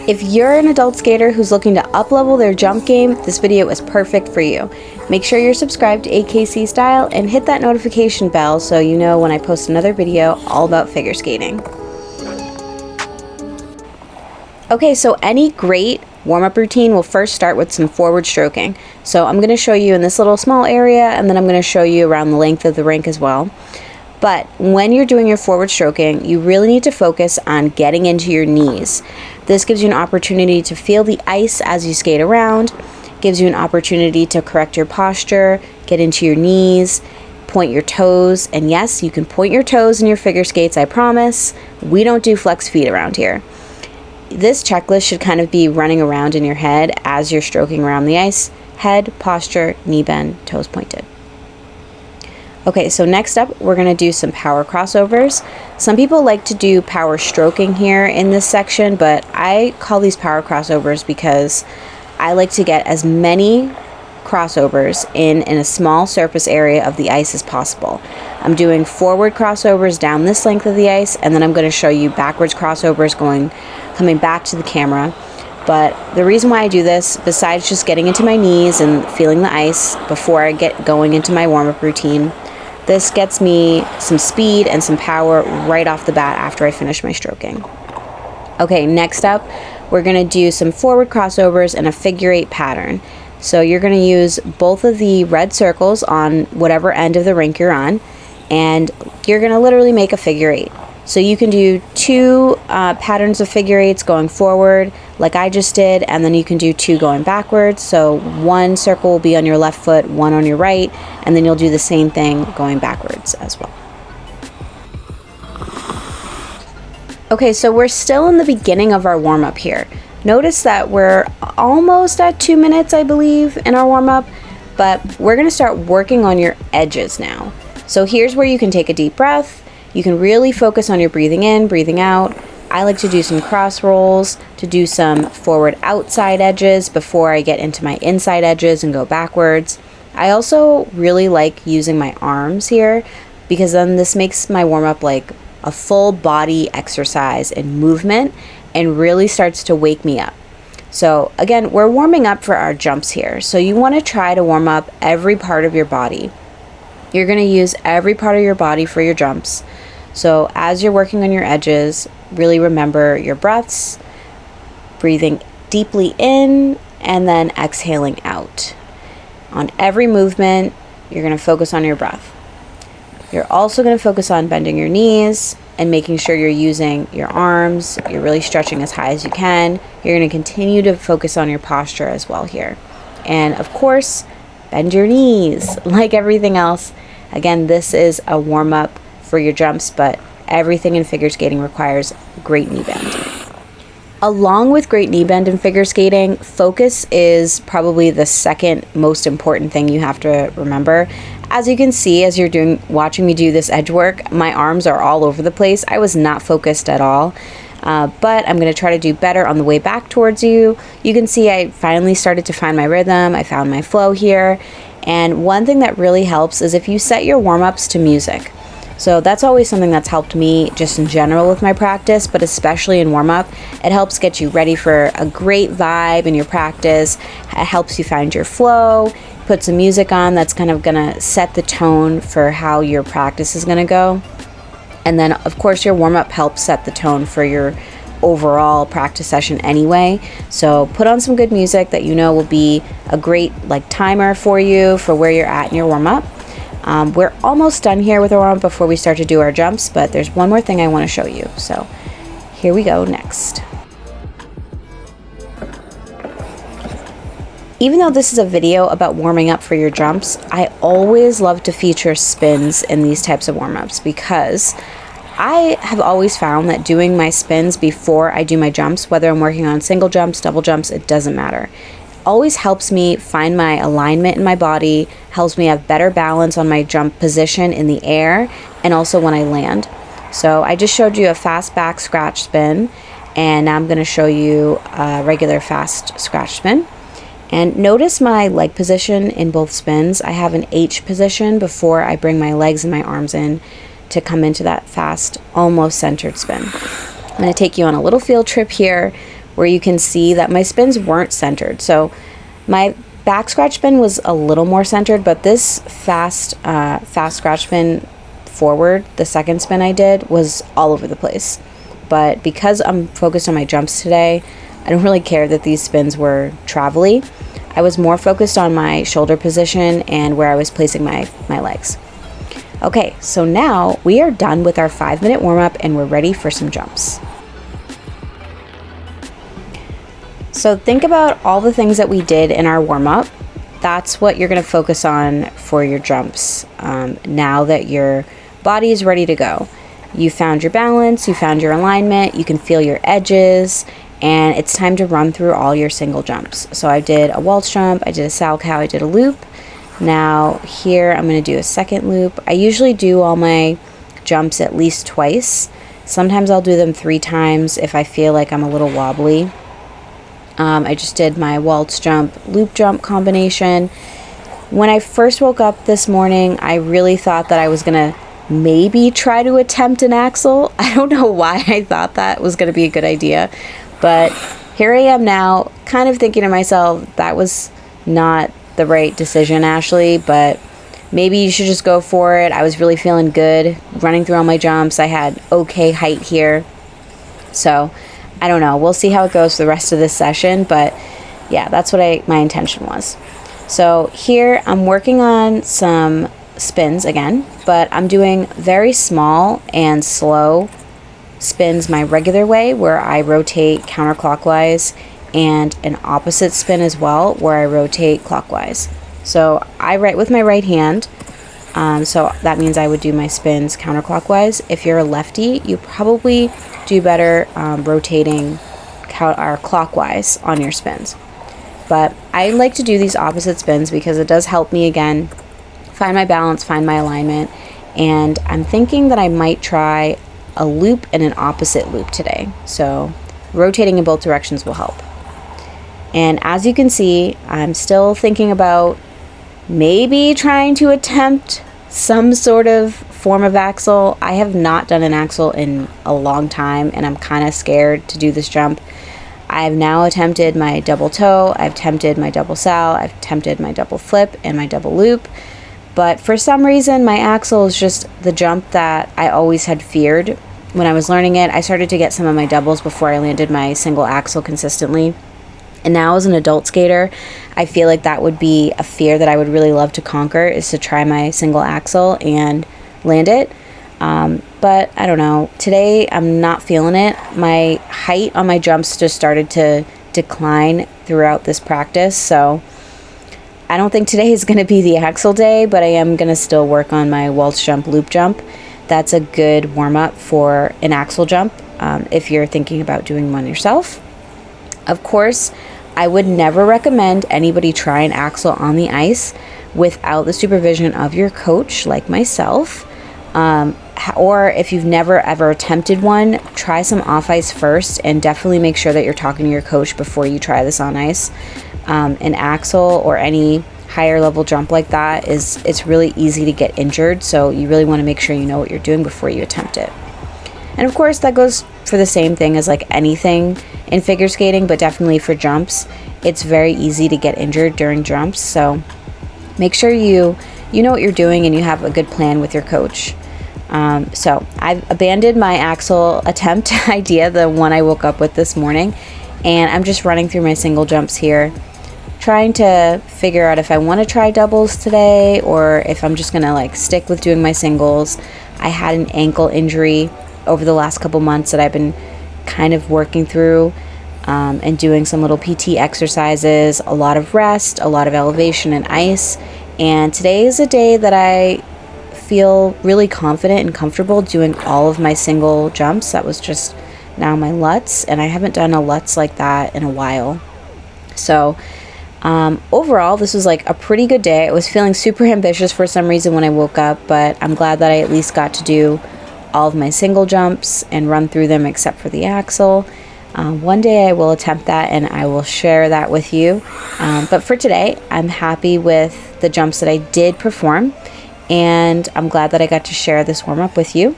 If you're an adult skater who's looking to up-level their jump game, this video is perfect for you. Make sure you're subscribed to AKC Style and hit that notification bell so you know when I post another video all about figure skating. Okay, so any great warm-up routine will first start with some forward stroking. So I'm going to show you in this little small area, and then I'm going to show you around the length of the rink as well. But when you're doing your forward stroking, you really need to focus on getting into your knees. This gives you an opportunity to feel the ice as you skate around, gives you an opportunity to correct your posture, get into your knees, point your toes, and yes, you can point your toes in your figure skates, I promise. We don't do flex feet around here. This checklist should kind of be running around in your head as you're stroking around the ice. Head, posture, knee bend, toes pointed. Okay, so next up, we're going to do some power crossovers. Some people like to do power stroking here in this section, but I call these power crossovers because I like to get as many crossovers in a small surface area of the ice as possible. I'm doing forward crossovers down this length of the ice, and then I'm going to show you backwards crossovers coming back to the camera. But the reason why I do this, besides just getting into my knees and feeling the ice before I get going into my warm-up routine, this gets me some speed and some power right off the bat after I finish my stroking. Okay, next up, we're going to do some forward crossovers and a figure 8 pattern. So you're going to use both of the red circles on whatever end of the rink you're on, and you're going to literally make a figure 8. So you can do two patterns of figure 8s going forward, like I just did, and then you can do two going backwards. So one circle will be on your left foot, one on your right, and then you'll do the same thing going backwards as well. Okay, so we're still in the beginning of our warm-up here. Notice that we're almost at 2 minutes, I believe, in our warm-up, but we're going to start working on your edges now. So here's where you can take a deep breath. You can really focus on your breathing in, breathing out. I like to do some cross rolls, to do some forward outside edges before I get into my inside edges and go backwards. I also really like using my arms here because then this makes my warm-up like a full body exercise and movement and really starts to wake me up. So again, we're warming up for our jumps here. So you want to try to warm up every part of your body. You're going to use every part of your body for your jumps. So as you're working on your edges, really remember your breaths, breathing deeply in and then exhaling out. On every movement, you're going to focus on your breath. You're also going to focus on bending your knees and making sure you're using your arms. You're really stretching as high as you can. You're going to continue to focus on your posture as well here. And of course, bend your knees like everything else. Again, this is a warm-up for your jumps, but everything in figure skating requires great knee bend. Along with great knee bend in figure skating, focus is probably the second most important thing you have to remember. As you can see, as you're watching me do this edge work, my arms are all over the place. I was not focused at all, but I'm going to try to do better on the way back towards you. You can see I finally started to find my rhythm. I found my flow here. And one thing that really helps is if you set your warm-ups to music. So that's always something that's helped me just in general with my practice, but especially in warm-up. It helps get you ready for a great vibe in your practice. It helps you find your flow. Put some music on that's kind of going to set the tone for how your practice is going to go. And then, of course, your warm-up helps set the tone for your overall practice session anyway. So put on some good music that you know will be a great timer for you for where you're at in your warm-up. We're almost done here with our warm-up before we start to do our jumps, but there's one more thing I want to show you. So here we go next. Even though this is a video about warming up for your jumps, I always love to feature spins in these types of warm-ups because I have always found that doing my spins before I do my jumps, whether I'm working on single jumps, double jumps, it doesn't matter, always helps me find my alignment in my body, helps me have better balance on my jump position in the air, and also when I land. So I just showed you a fast back scratch spin, and now I'm going to show you a regular fast scratch spin. And notice my leg position in both spins. I have an H position before I bring my legs and my arms in to come into that fast, almost centered spin. I'm going to take you on a little field trip here where you can see that my spins weren't centered. So my back scratch spin was a little more centered, but this fast scratch spin forward, the second spin I did, was all over the place. But because I'm focused on my jumps today, I don't really care that these spins were travel-y. I was more focused on my shoulder position and where I was placing my legs. Okay, so now we are done with our 5-minute warm-up and we're ready for some jumps. So think about all the things that we did in our warm-up. That's what you're going to focus on for your jumps now that your body is ready to go. You found your balance, you found your alignment, you can feel your edges, and it's time to run through all your single jumps. So I did a waltz jump, I did a sow cow, I did a loop. Now here I'm going to do a second loop. I usually do all my jumps at least twice. Sometimes I'll do them 3 times if I feel like I'm a little wobbly. I just did my waltz jump, loop jump combination. When I first woke up this morning, I really thought that I was going to maybe try to attempt an axel. I don't know why I thought that was going to be a good idea, but here I am now kind of thinking to myself, that was not the right decision, Ashleigh, but maybe you should just go for it. I was really feeling good running through all my jumps. I had okay height here. So I don't know. We'll see how it goes for the rest of this session, but yeah, that's what my intention was. So here I'm working on some spins again, but I'm doing very small and slow spins my regular way, where I rotate counterclockwise, and an opposite spin as well, where I rotate clockwise. So I write with my right hand, so that means I would do my spins counterclockwise. If you're a lefty, you probably do better rotating clockwise on your spins. But I like to do these opposite spins because it does help me, again, find my balance, find my alignment, and I'm thinking that I might try a loop and an opposite loop today. So rotating in both directions will help. And as you can see, I'm still thinking about maybe trying to attempt some sort of form of axel. I have not done an axel in a long time, and I'm kind of scared to do this jump. I've now attempted my double toe, I've attempted my double sow, I've attempted my double flip and my double loop. But for some reason, my axel is just the jump that I always had feared. When I was learning it, I started to get some of my doubles before I landed my single axel consistently. And now as an adult skater, I feel like that would be a fear that I would really love to conquer, is to try my single axel and land it. But I don't know. Today, I'm not feeling it. My height on my jumps just started to decline throughout this practice. So I don't think today is going to be the axel day, but I am going to still work on my waltz jump, loop jump. That's a good warm-up for an axel jump if you're thinking about doing one yourself. Of course, I would never recommend anybody try an axel on the ice without the supervision of your coach, like myself. Or if you've never ever attempted one, try some off ice first, and definitely make sure that you're talking to your coach before you try this on ice. An axel or any higher level jump like that it's really easy to get injured, so you really want to make sure you know what you're doing before you attempt it. And of course, that goes for the same thing as like anything in figure skating, but definitely for jumps, it's very easy to get injured during jumps. So make sure you know what you're doing and you have a good plan with your coach. So I've abandoned my axel attempt idea, the one I woke up with this morning, and I'm just running through my single jumps here, trying to figure out if I want to try doubles today or if I'm just gonna like stick with doing my singles. I had an ankle injury over the last couple months that I've been kind of working through and doing some little PT exercises, a lot of rest, a lot of elevation and ice. And today is a day that I feel really confident and comfortable doing all of my single jumps. That was just now my lutz, and I haven't done a lutz like that in a while. So overall, this was like a pretty good day. I was feeling super ambitious for some reason when I woke up, but I'm glad that I at least got to do all of my single jumps and run through them except for the axel. One day I will attempt that and I will share that with you. But for today, I'm happy with the jumps that I did perform, and I'm glad that I got to share this warm-up with you.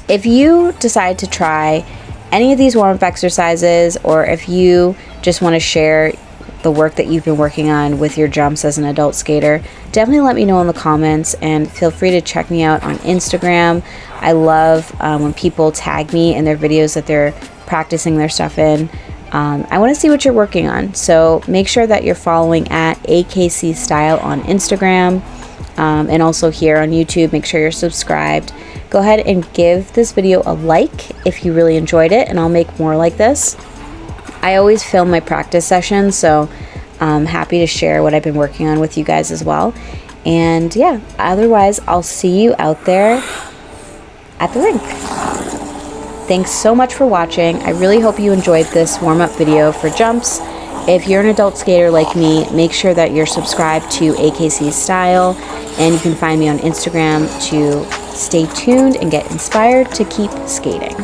If you decide to try any of these warm-up exercises, or if you just want to share the work that you've been working on with your jumps as an adult skater, definitely let me know in the comments, and feel free to check me out on Instagram. I love when people tag me in their videos that they're practicing their stuff in. I want to see what you're working on, so make sure that you're following at AKC Style on Instagram, and also here on YouTube. Make sure you're subscribed. Go ahead and give this video a like if you really enjoyed it, and I'll make more like this. I always film my practice sessions, so I'm happy to share what I've been working on with you guys as well. And yeah, otherwise I'll see you out there at the rink. Thanks so much for watching. I really hope you enjoyed this warm-up video for jumps. If you're an adult skater like me, make sure that you're subscribed to AKC Style, and you can find me on Instagram to stay tuned and get inspired to keep skating.